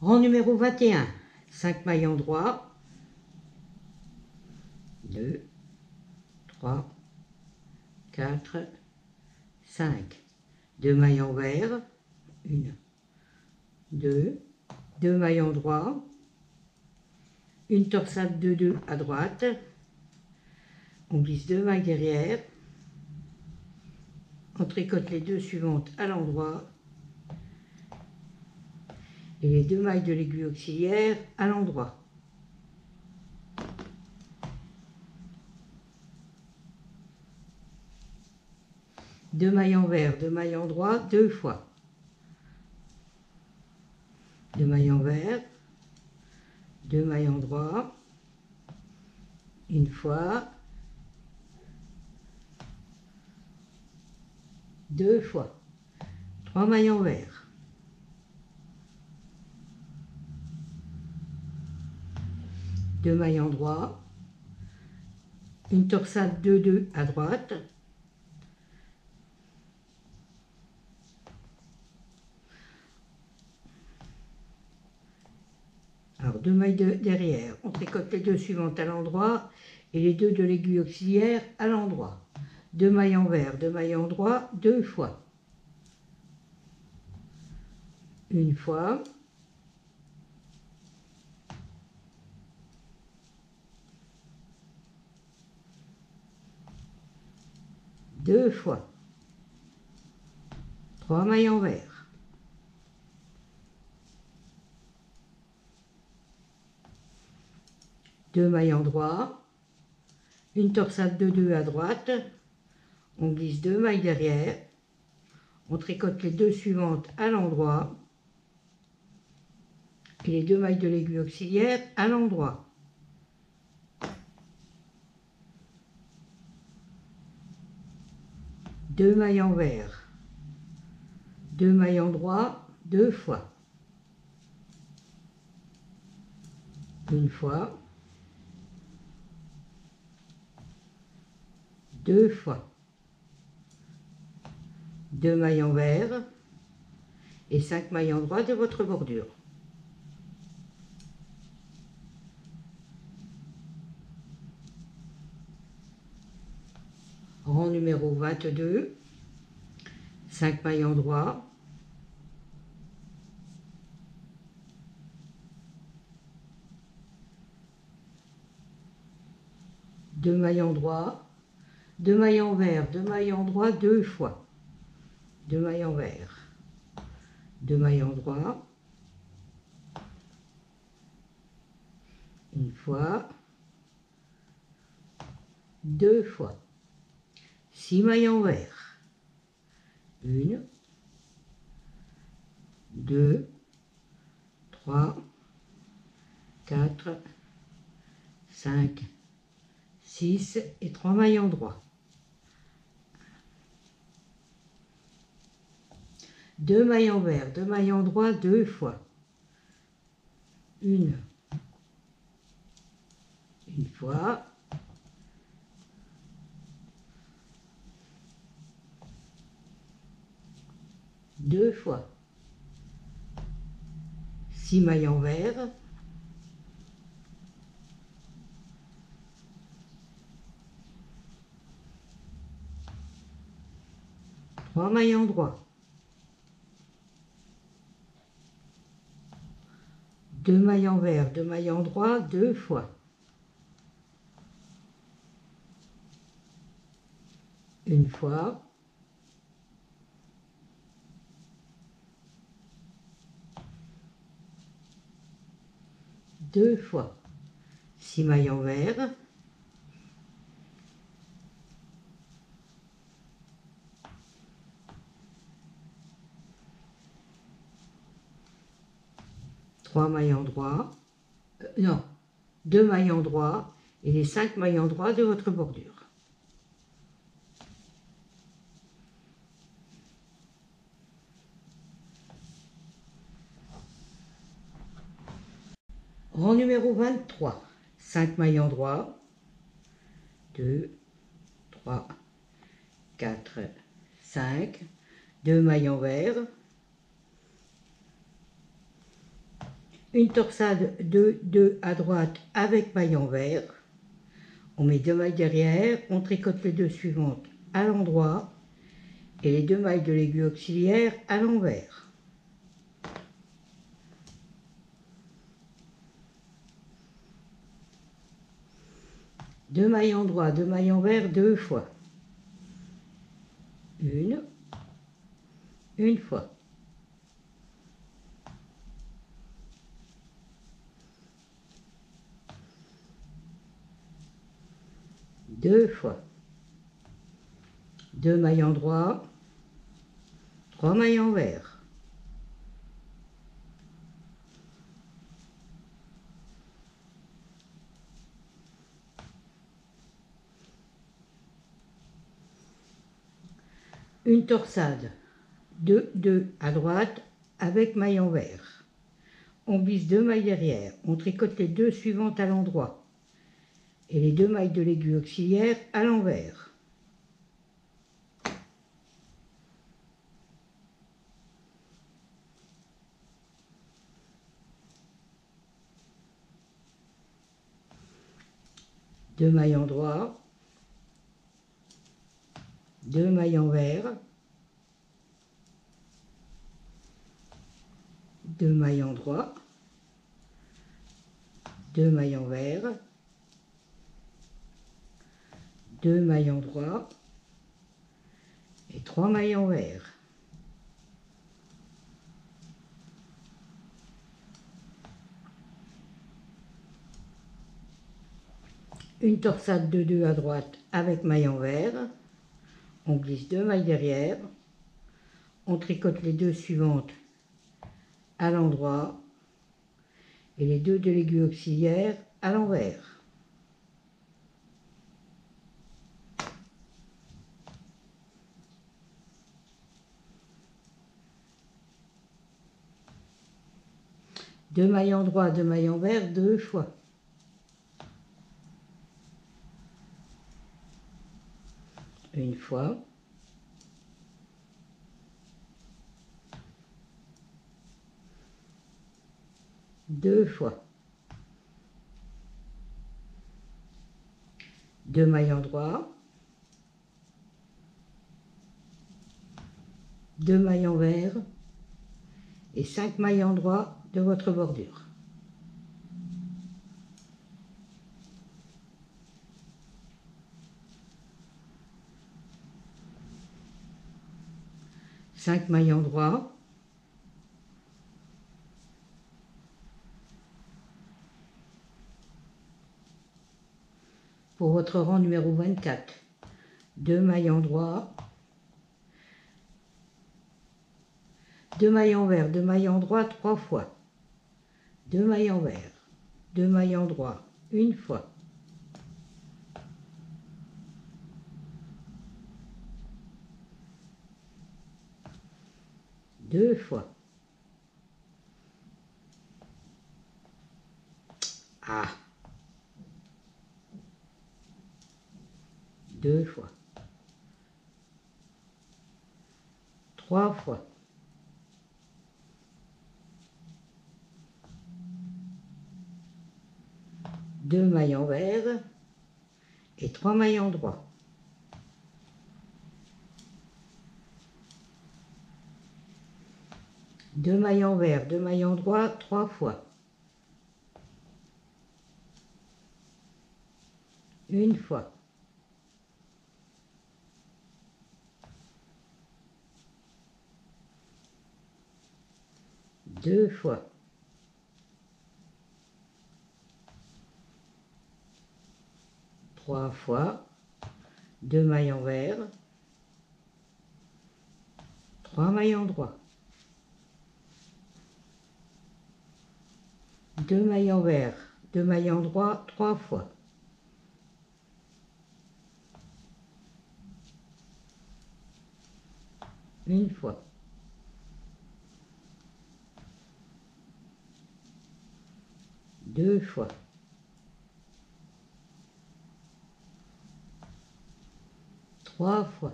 Rang numéro 21, 5 maillons droits, 2, 3, 4, 5. 2 maillons verts, 1, 2, 2 maillons droits, une torsade de 2 à droite, on glisse 2 mailles derrière, on tricote les 2 suivantes à l'endroit et les 2 mailles de l'aiguille auxiliaire à l'endroit. Deux maillons verts, 2 maillons droits, 2 fois. 2 maillons verts, 2 maillons droits, une fois, 2 fois. 3 maillons verts. 2 maillons droits, une torsade de 2 à droite, alors 2 mailles derrière, on tricote les 2 suivantes à l'endroit et les 2 de l'aiguille auxiliaire à l'endroit. 2 maillons verts, 2 maillons droits, 2 fois. Une fois. Deux fois. 3 maillons verts. Deux maillons droits, une torsade de 2 à droite, on glisse 2 mailles derrière, on tricote les 2 suivantes à l'endroit et les 2 mailles de l'aiguille auxiliaire à l'endroit. Deux maillons verts, 2 maillons droits, 2 fois. Une fois, 2 fois. 2 maillons verts et 5 maillons droits de votre bordure. Rang numéro 22, 5 maillons droits, 2 maillons droits, 2 maillons verts, 2 maillons droits, 2 fois. 2 maillons verts, 2 maillons droits, une fois, 2 fois. 6 maillons verts, 1, 2, 3, 4, 5, 6 et 3 maillons droits. 2 maillons verts, 2 maillons droits, 2 fois. Une fois, 2 fois. 6 maillons verts, 3 maillons droits, 2 maillons verts, 2 maillons droits, 2 fois. Une fois, 2 fois. 6 maillons verts, 3 maillons droits, non, 2 maillons droits et les 5 maillons droits de votre bordure. Rang numéro 23, 5 maillons droits, 2, 3, 4, 5, 2 maillons verts, une torsade de 2 à droite avec maille envers. On met 2 mailles derrière, on tricote les 2 suivantes à l'endroit et les 2 mailles de l'aiguille auxiliaire à l'envers. Deux mailles endroit, 2 mailles envers 2 fois. Une fois. Deux fois. 2 mailles endroit, 3 mailles envers. Une torsade de 2 à droite avec maille envers. On glisse 2 mailles derrière, on tricote les 2 suivantes à l'endroit et les 2 mailles de l'aiguille auxiliaire à l'envers. Deux mailles endroit, 2 mailles envers, 2 mailles endroit, 2 mailles envers, 2 mailles endroit et 3 mailles envers. Une torsade de 2 à droite avec maille envers, on glisse 2 mailles derrière, on tricote les 2 suivantes à l'endroit et les 2 de l'aiguille auxiliaire à l'envers. Deux mailles endroit, 2 mailles envers 2 fois. Une fois. Deux fois. 2 mailles endroit, 2 mailles envers et 5 mailles endroit de votre bordure. Cinq mailles endroit, pour votre rang numéro 24. 2 mailles endroit, 2 mailles envers, 2 mailles endroit 3 fois. 2 mailles envers, 2 mailles endroit, une fois. Deux fois. Ah. Deux fois. Trois fois. Deux mailles envers et 3 mailles endroit. Deux mailles envers, 2 mailles endroit 3 fois. Une fois. Deux fois. Trois fois. 2 mailles envers. 3 mailles endroit. 2 mailles envers, 2 mailles endroit 3 fois. Une fois. Deux fois. Trois fois.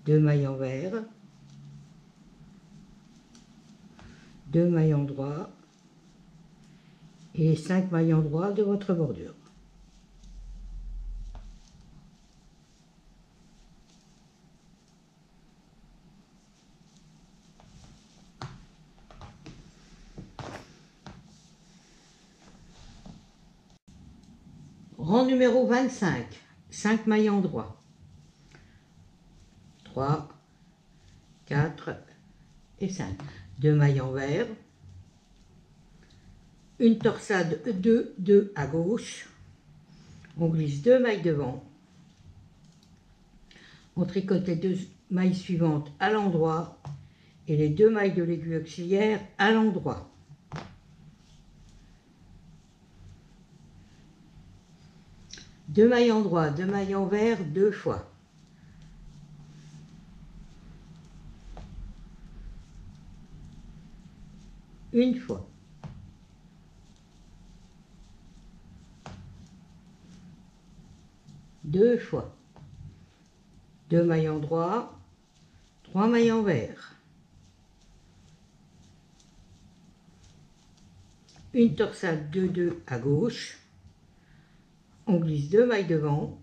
2 mailles envers. 2 maillons droits et 5 maillons droits de votre bordure. Rang numéro 25, 5 maillons droits. 3, 4 et 5. 2 maillons verts. Une torsade 2, 2 à gauche. On glisse 2 mailles devant. On tricote les 2 mailles suivantes à l'endroit et les 2 mailles de l'aiguille auxiliaire à l'endroit. Deux maillons droits, 2 maillons verts, 2 fois. Une fois. Deux fois. 2 maillons droits, 3 maillons verts. Une torsade 2, 2 à gauche. On glisse 2 mailles devant,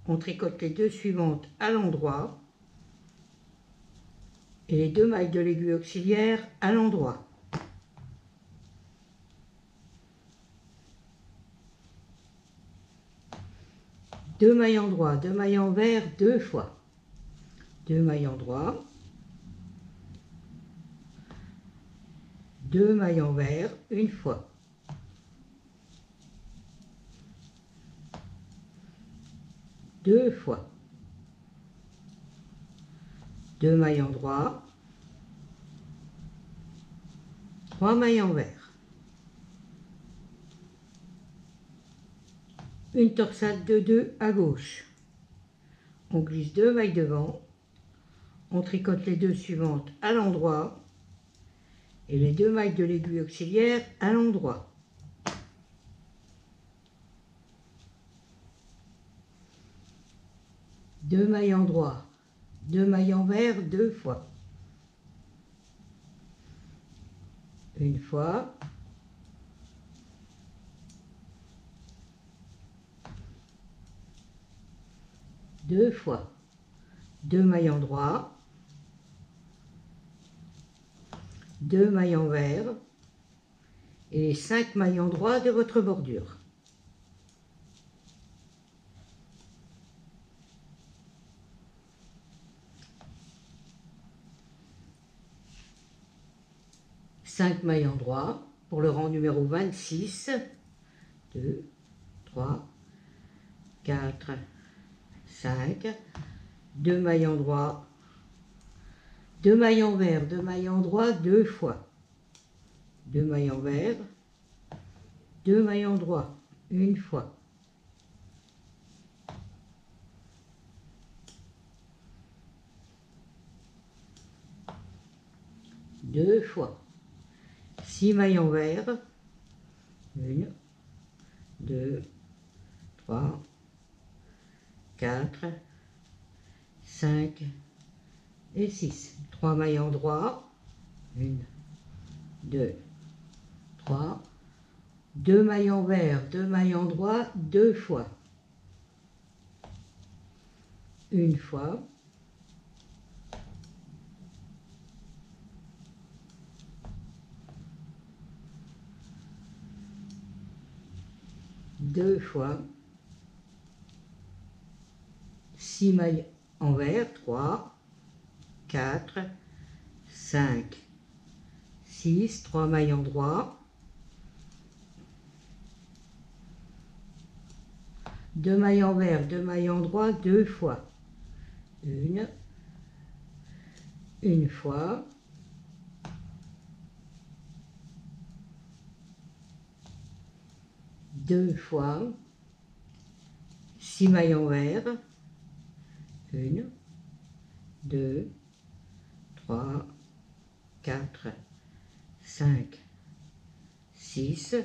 on tricote les 2 suivantes à l'endroit et les 2 mailles de l'aiguille auxiliaire à l'endroit. Deux maillons droits, 2 maillons verts, 2 fois. 2 maillons droits, 2 maillons verts, une fois. Deux fois. 2 maillons droits, 3 maillons verts. Une torsade de 2 à gauche. On glisse 2 mailles devant, on tricote les 2 suivantes à l'endroit et les 2 mailles de l'aiguille auxiliaire à l'endroit. Deux maillons droits, 2 maillons verts, 2 fois. Une fois. Deux fois. 2 maillons droits, 2 maillons verts et 5 maillons droits de votre bordure. Cinq maillons droits pour le rang numéro 26. 2, 3, 4, 5. 2 maillons droits, 2 maillons verts, 2 maillons droits, 2 fois. 2 maillons verts, 2 maillons droits, une fois. Deux fois. 6 maillons verts, 1, 2, 3, 4, 5 et 6. 3 maillons droits, 1, 2, 3. 2 maillons verts, 2 maillons droits, 2 fois. Une fois. Deux fois. 6 mailles en vert, 3, 4, 5, 6, 3 maillons droits, 2 maillons verts, 2 maillons droits, 2 fois. Une fois. Deux fois. 6 maillons verts. 1, 2, 3, 4, 5, 6.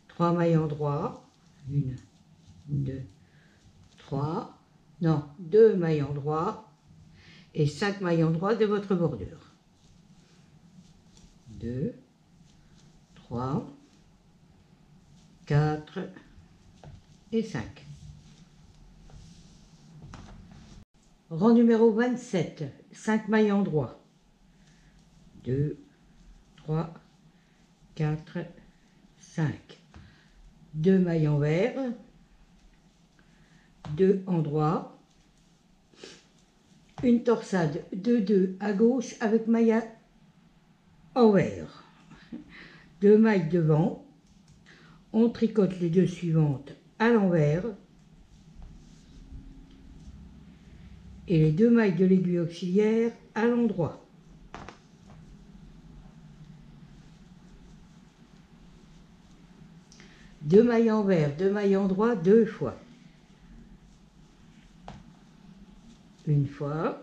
3 maillons droits. 1, 2, 3. Non, 2 maillons droits et 5 maillons droits de votre bordure. 2, 3, 4 et 5. Rang numéro 27, 5 mailles endroit. 2, 3, 4, 5. 2 mailles envers, 2 endroits, une torsade de 2 à gauche avec maille envers. 2 mailles devant, on tricote les deux suivantes à l'envers et les 2 mailles de l'aiguille auxiliaire à l'endroit. Deux mailles envers, 2 mailles endroit, 2 fois. Une fois.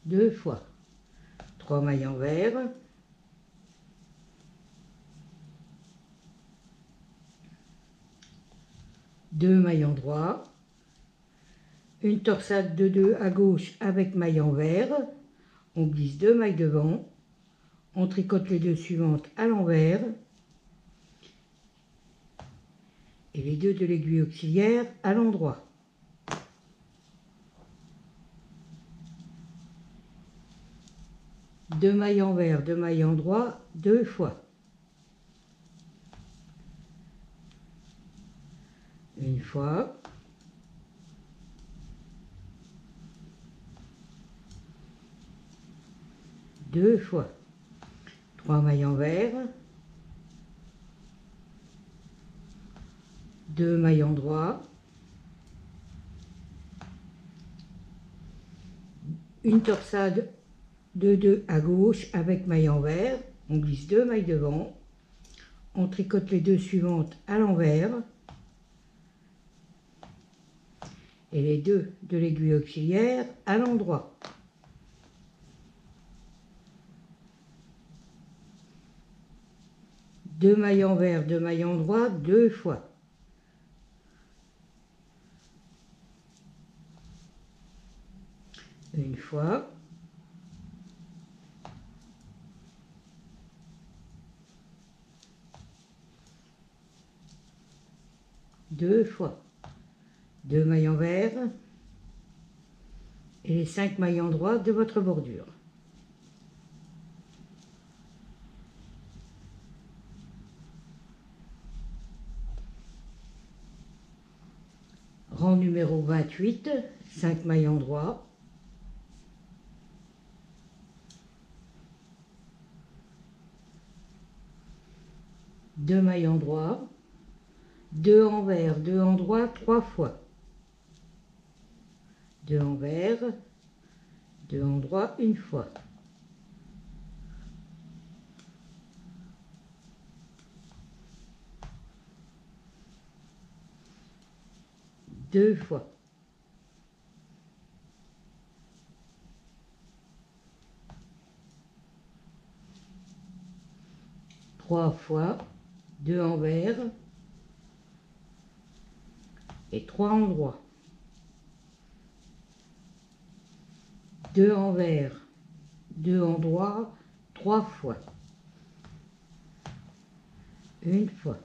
Deux fois. 3 mailles envers. Deux mailles endroit. Une torsade de 2 à gauche avec maille envers. On glisse 2 mailles devant. On tricote les deux suivantes à l'envers. Et les 2 de l'aiguille auxiliaire à l'endroit. Deux mailles envers, 2 mailles endroit, 2 fois. Une fois. Deux fois. 3 mailles envers. 2 mailles endroit. Une torsade de 2 à gauche avec maille envers. On glisse 2 mailles devant. On tricote les deux suivantes à l'envers. Et les 2 de l'aiguille auxiliaire à l'endroit. Deux mailles envers, 2 mailles endroit, 2 fois. Une fois. Deux fois. 2 mailles envers et les 5 mailles endroit de votre bordure. Rang numéro 28, 5 mailles endroit. Deux mailles endroit. 2 envers, 2 endroit, 3 fois. 2 envers, 2 endroit, une fois. Deux fois. 3 fois. 2 envers et 3 endroits. 2 envers, 2 endroits, 3 fois. Une fois.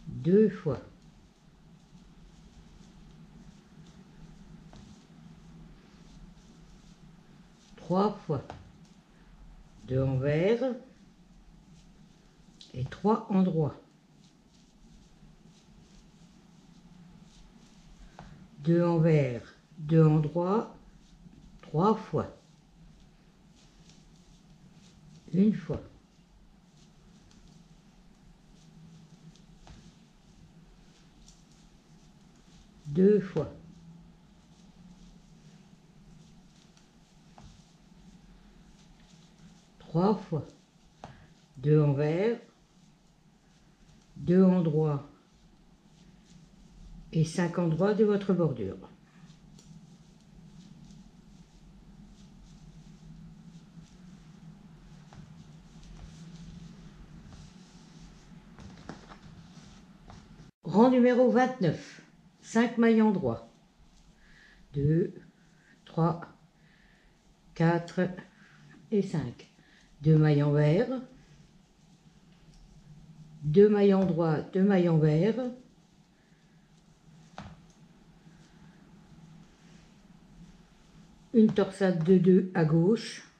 Deux fois. Trois fois. 2 envers et 3 endroits. 2 envers, 2 endroits, 3 fois. Une fois. Deux fois. 3 fois. 2 envers, 2 endroits et 5 endroits de votre bordure. Rang numéro 29, 5 maillons droits, 2, 3, 4 et 5. 2 mailles envers, 2 maillons droits, 2 mailles envers, une torsade de 2 à gauche,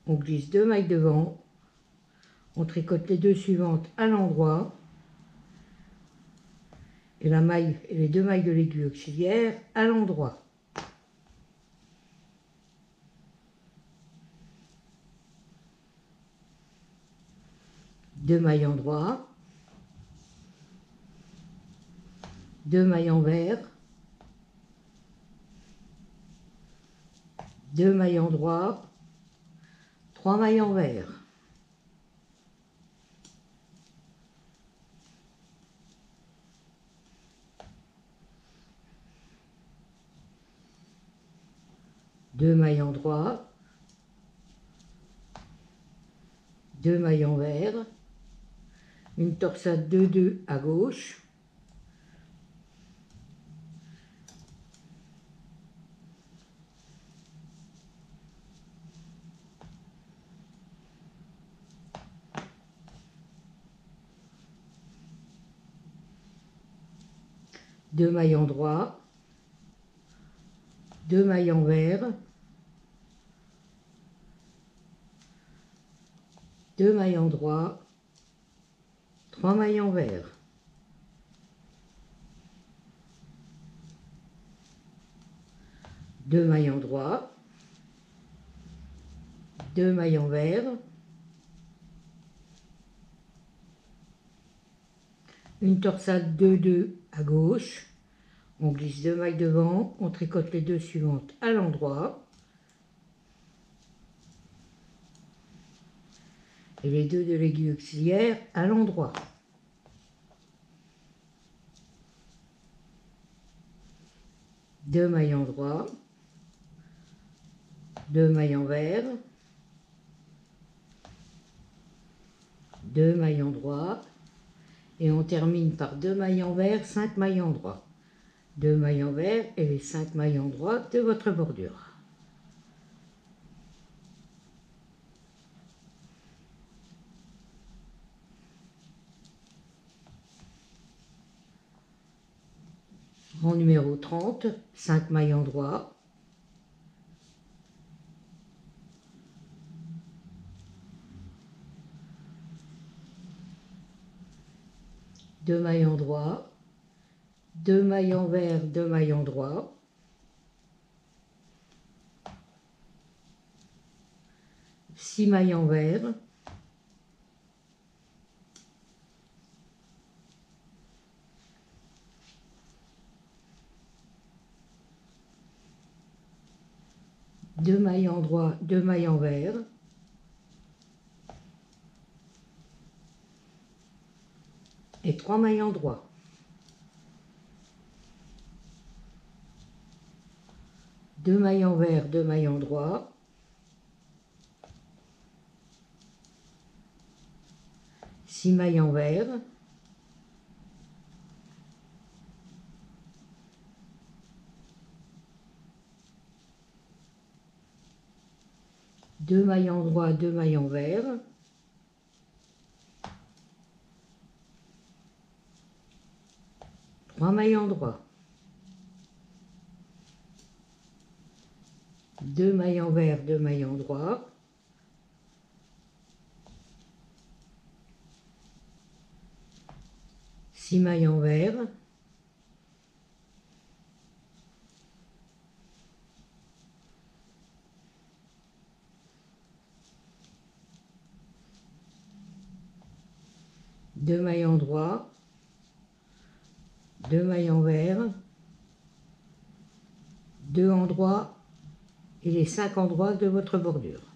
on glisse 2 mailles devant, on tricote les 2 suivantes à l'endroit, et les 2 mailles de l'aiguille auxiliaire à l'endroit. Deux mailles en droit, 2 mailles envers, 2 mailles en droit, 3 mailles envers. Deux mailles en droit, 2 mailles envers, une torsade de 2 à gauche, deux mailles en droit, 2 mailles envers, 2 mailles en droit, 3 mailles envers. Deux mailles en droit, 2 mailles envers, une torsade de 2 à gauche, on glisse 2 mailles devant, on tricote les 2 suivantes à l'endroit, et les 2 de l'aiguille auxiliaire à l'endroit. Deux mailles en droit, 2 mailles envers, 2 mailles en droit, et on termine par 2 mailles envers, 5 mailles en droit. 2 mailles envers et les 5 mailles en droit de votre bordure. Rang numéro 30, 5 mailles en droit, 2 mailles en droit, 2 mailles envers, 2 mailles en droit, six mailles envers, deux mailles en droit, 2 mailles envers, et 3 mailles en droit. Deux mailles envers, 2 mailles en droit, six mailles envers, deux mailles en droit, 2 mailles envers, trois mailles en droit, 2 mailles envers, 2 mailles en droit, six mailles envers, deux mailles en droit, 2 mailles envers, 2 en droit et les 5 endroits de votre bordure.